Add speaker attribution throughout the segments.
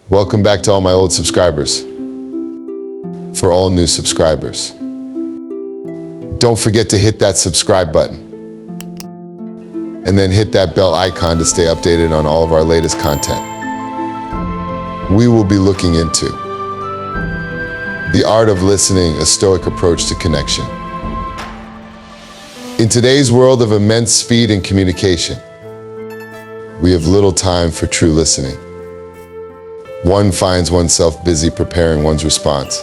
Speaker 1: Welcome back to all my old subscribers. For all new subscribers, don't forget to hit that subscribe button and then hit that bell icon to stay updated on all of our latest content. We will be looking into the art of listening, a Stoic approach to connection. In today's world of immense speed and communication, we have little time for true listening. One finds oneself busy preparing one's response,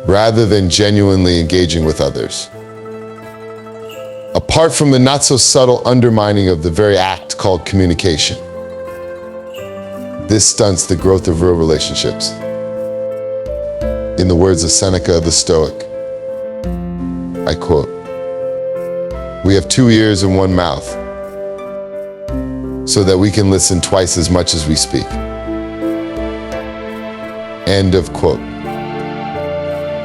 Speaker 1: rather than genuinely engaging with others. Apart from the not-so-subtle undermining of the very act called communication, this stunts the growth of real relationships. In the words of Seneca the Stoic, I quote, "We have 2 ears and 1 mouth, so that we can listen twice as much as we speak." End of quote.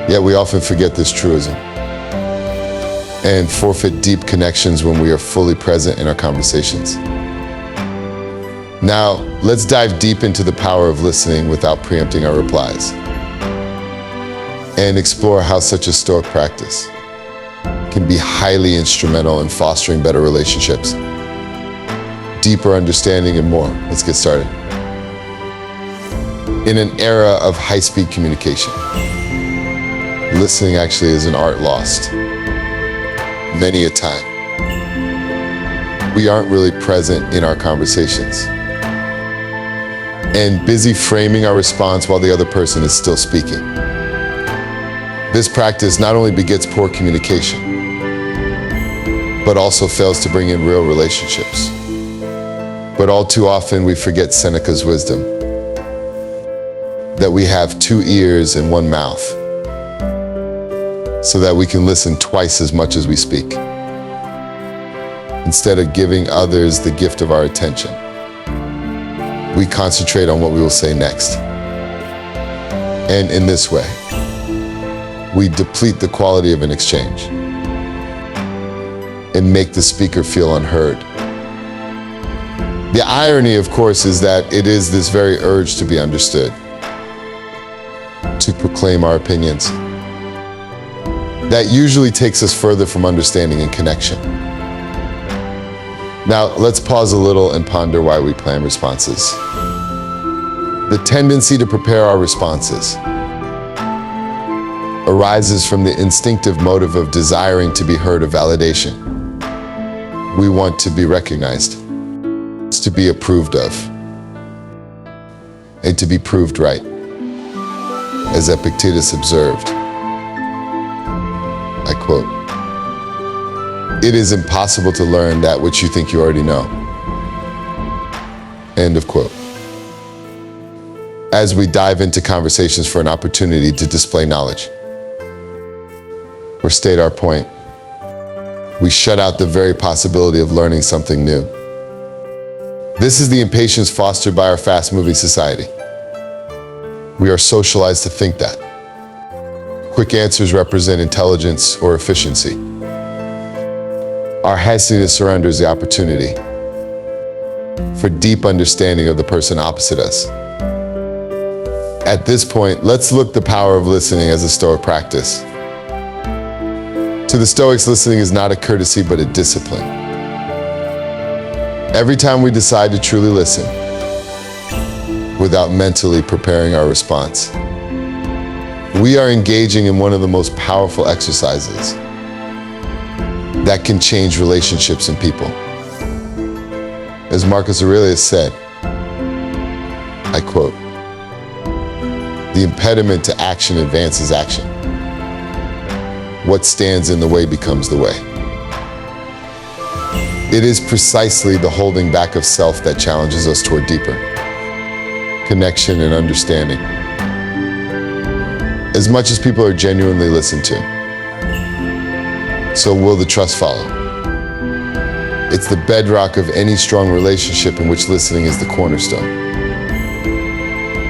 Speaker 1: Yet we often forget this truism and forfeit deep connections when we are fully present in our conversations. Now, let's dive deep into the power of listening without preempting our replies, and explore how such a Stoic practice can be highly instrumental in fostering better relationships, deeper understanding, and more. Let's get started. In an era of high-speed communication, listening actually is an art lost. Many a time, we aren't really present in our conversations and busy framing our response while the other person is still speaking. This practice not only begets poor communication, but also fails to bring in real relationships. But all too often we forget Seneca's wisdom, that we have 2 ears and 1 mouth, so that we can listen twice as much as we speak. Instead of giving others the gift of our attention, we concentrate on what we will say next. And in this way, we deplete the quality of an exchange and make the speaker feel unheard. The irony, of course, is that it is this very urge to be understood, to proclaim our opinions, that usually takes us further from understanding and connection. Now, let's pause a little and ponder why we plan responses. The tendency to prepare our responses arises from the instinctive motive of desiring to be heard of validation. We want to be recognized, to be approved of, and to be proved right. As Epictetus observed, I quote, "It is impossible to learn that which you think you already know." End of quote. As we dive into conversations for an opportunity to display knowledge or state our point, we shut out the very possibility of learning something new. This is the impatience fostered by our fast-moving society. We are socialized to think that quick answers represent intelligence or efficiency. Our hastiness surrenders the opportunity for deep understanding of the person opposite us. At this point, let's look the power of listening as a Stoic practice. To the Stoics, listening is not a courtesy, but a discipline. Every time we decide to truly listen, without mentally preparing our response, we are engaging in one of the most powerful exercises that can change relationships and people. As Marcus Aurelius said, I quote, "The impediment to action advances action. What stands in the way becomes the way." It is precisely the holding back of self that challenges us toward deeper connection and understanding. As much as people are genuinely listened to, so will the trust follow. It's the bedrock of any strong relationship in which listening is the cornerstone,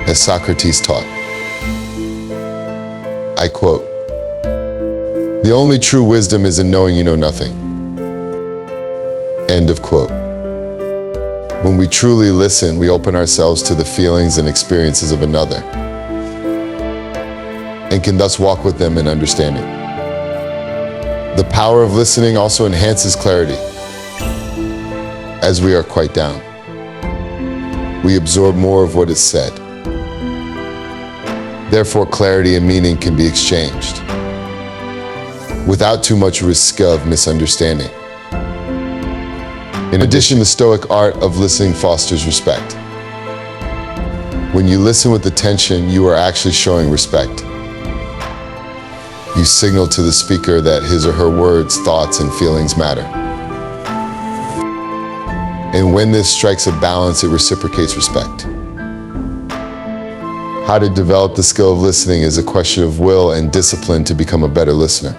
Speaker 1: as Socrates taught. I quote, "The only true wisdom is in knowing you know nothing." End of quote. When we truly listen, we open ourselves to the feelings and experiences of another, and can thus walk with them in understanding. The power of listening also enhances clarity. As we are quite down, we absorb more of what is said. Therefore, clarity and meaning can be exchanged without too much risk of misunderstanding. In addition, the Stoic art of listening fosters respect. When you listen with attention, you are actually showing respect. You signal to the speaker that his or her words, thoughts, and feelings matter. And when this strikes a balance, it reciprocates respect. How to develop the skill of listening is a question of will and discipline to become a better listener.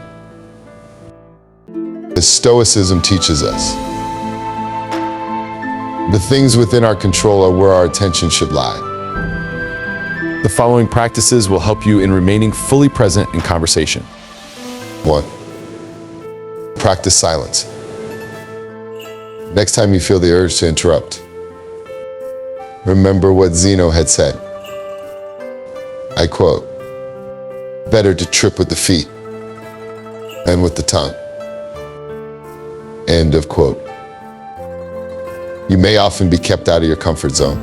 Speaker 1: As Stoicism teaches us, the things within our control are where our attention should lie.
Speaker 2: The following practices will help you in remaining fully present in conversation.
Speaker 1: 1. Practice silence. Next time you feel the urge to interrupt, remember what Zeno had said. I quote, "Better to trip with the feet than with the tongue." End of quote. You may often be kept out of your comfort zone,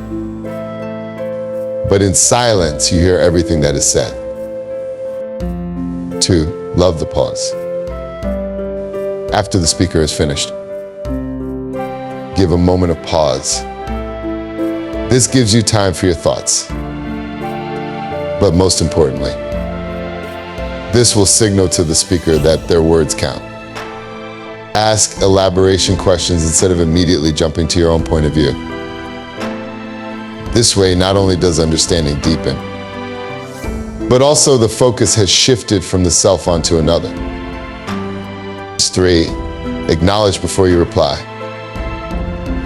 Speaker 1: but in silence, you hear everything that is said. 2. Love the pause. After the speaker is finished, give a moment of pause. This gives you time for your thoughts. But most importantly, this will signal to the speaker that their words count. Ask elaboration questions instead of immediately jumping to your own point of view. This way, not only does understanding deepen, but also the focus has shifted from the self onto another. 3. Acknowledge before you reply,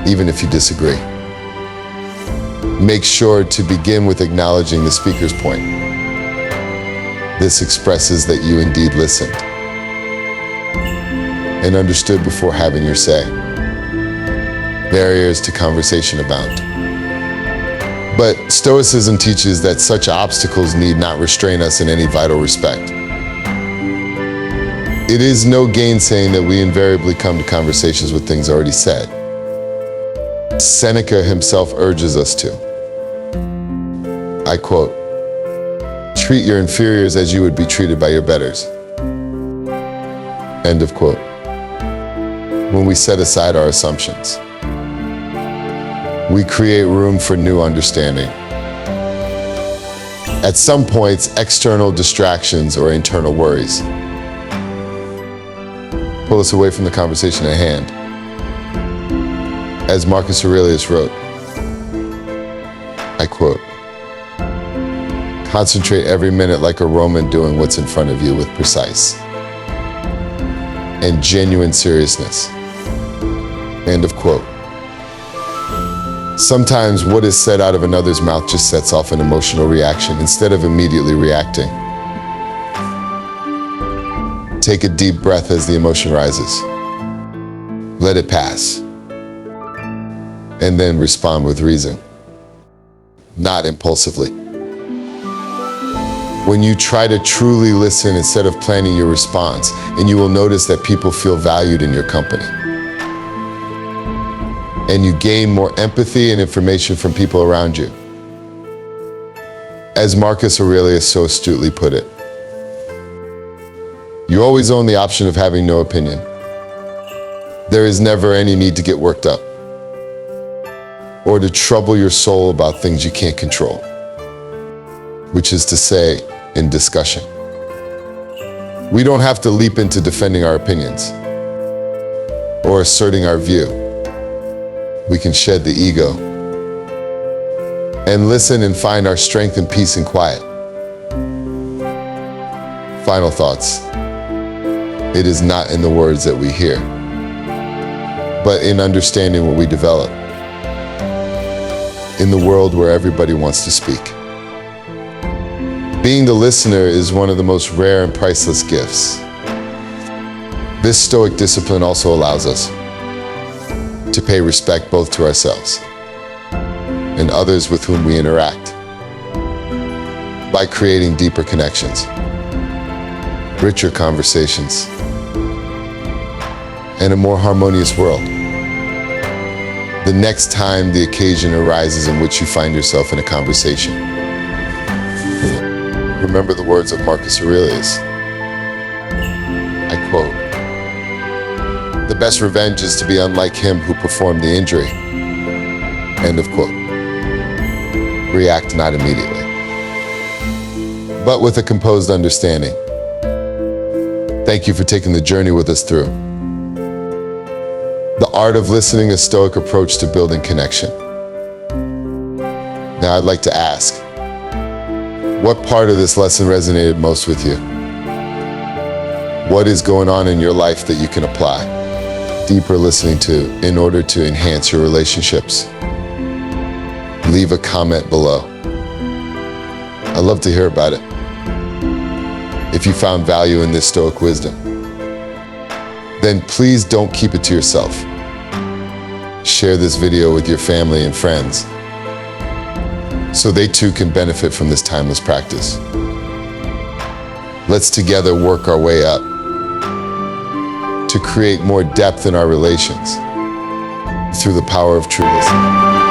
Speaker 1: even if you disagree. Make sure to begin with acknowledging the speaker's point. This expresses that you indeed listened and understood before having your say. Barriers to conversation abound. But Stoicism teaches that such obstacles need not restrain us in any vital respect. It is no gainsaying that we invariably come to conversations with things already said. Seneca himself urges us to. I quote, "Treat your inferiors as you would be treated by your betters." End of quote. When we set aside our assumptions, we create room for new understanding. At some points, external distractions or internal worries pull us away from the conversation at hand. As Marcus Aurelius wrote, I quote, "Concentrate every minute like a Roman doing what's in front of you with precise and genuine seriousness." End of quote. Sometimes what is said out of another's mouth just sets off an emotional reaction instead of immediately reacting. Take a deep breath as the emotion rises. Let it pass. And then respond with reason, not impulsively. When you try to truly listen instead of planning your response, and you will notice that people feel valued in your company. And you gain more empathy and information from people around you. As Marcus Aurelius so astutely put it, you always own the option of having no opinion. There is never any need to get worked up or to trouble your soul about things you can't control, which is to say, in discussion. We don't have to leap into defending our opinions or asserting our view. We can shed the ego and listen and find our strength and peace and quiet. Final thoughts. It is not in the words that we hear, but in understanding what we develop in the world where everybody wants to speak. Being the listener is one of the most rare and priceless gifts. This Stoic discipline also allows us to pay respect both to ourselves and others with whom we interact, by creating deeper connections, richer conversations, and a more harmonious world. The next time the occasion arises in which you find yourself in a conversation, remember the words of Marcus Aurelius. I quote, "The best revenge is to be unlike him who performed the injury." End of quote. React not immediately, but with a composed understanding. Thank you for taking the journey with us through The Art of Listening, a Stoic approach to building connection. Now I'd like to ask, what part of this lesson resonated most with you? What is going on in your life that you can apply deeper listening to in order to enhance your relationships? Leave a comment below. I'd love to hear about it. If you found value in this Stoic wisdom, then please don't keep it to yourself. Share this video with your family and friends so they too can benefit from this timeless practice. Let's together work our way up to create more depth in our relations through the power of true listening.